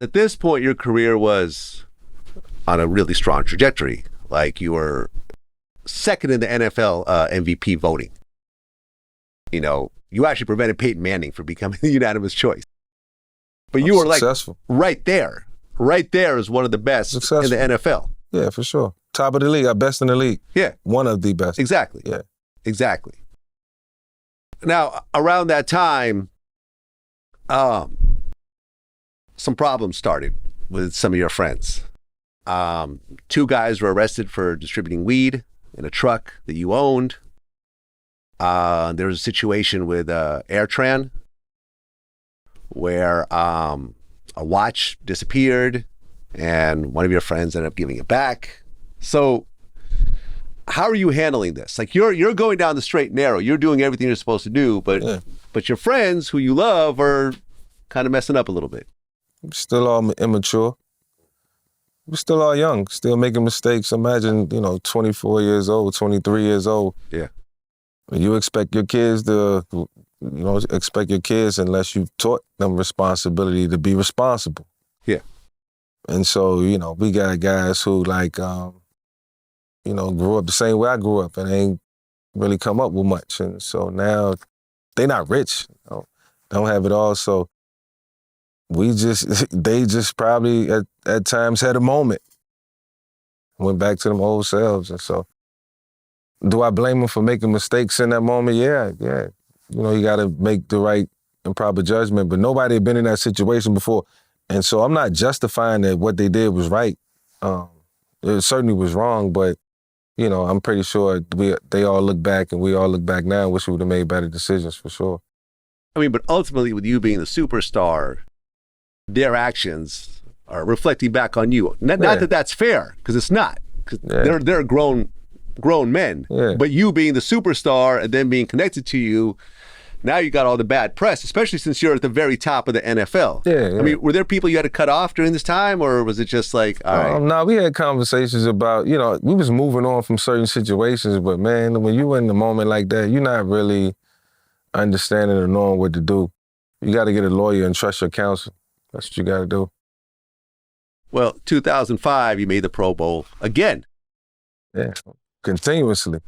At this point, your career was on a really strong trajectory. Like you were second in the NFL MVP voting. You know, you actually prevented Peyton Manning from becoming the unanimous choice. But you were successful. Like right there. Right there is one of the best successful. In the NFL. Yeah, for sure. Top of the league, our best in the league. Yeah. One of the best. Exactly. Yeah. Exactly. Now, around that time, some problems started with some of your friends. 2 guys were arrested for distributing weed in a truck that you owned. There was a situation with AirTran where a watch disappeared and one of your friends ended up giving it back. So how are you handling this? Like you're going down the straight and narrow. You're doing everything you're supposed to do, but your friends who you love are kind of messing up a little bit. We're still all immature. We're still all young, still making mistakes. Imagine, 24 years old, 23 years old. Yeah. You expect your kids to, unless you've taught them responsibility to be responsible. Yeah. And so, we got guys who grew up the same way I grew up and ain't really come up with much. And so now they not rich, don't have it all. So they just probably at times had a moment, went back to them old selves. And so do I blame them for making mistakes in that moment? Yeah. You got to make the right and proper judgment, but nobody had been in that situation before. And so I'm not justifying that what they did was right. It certainly was wrong, but, I'm pretty sure they all look back and we all look back now and wish we would have made better decisions for sure. I mean, but ultimately with you being the superstar, their actions are reflecting back on you. Not that that's fair, because it's not. Cause they're grown men. Yeah. But you being the superstar and then being connected to you, now you got all the bad press, especially since you're at the very top of the NFL. Yeah. I mean, were there people you had to cut off during this time, or was it just like, all right? No, we had conversations about, we was moving on from certain situations, but man, when you in the moment like that, you're not really understanding or knowing what to do. You got to get a lawyer and trust your counsel. That's what you got to do. Well, 2005, you made the Pro Bowl again. Yeah, continuously.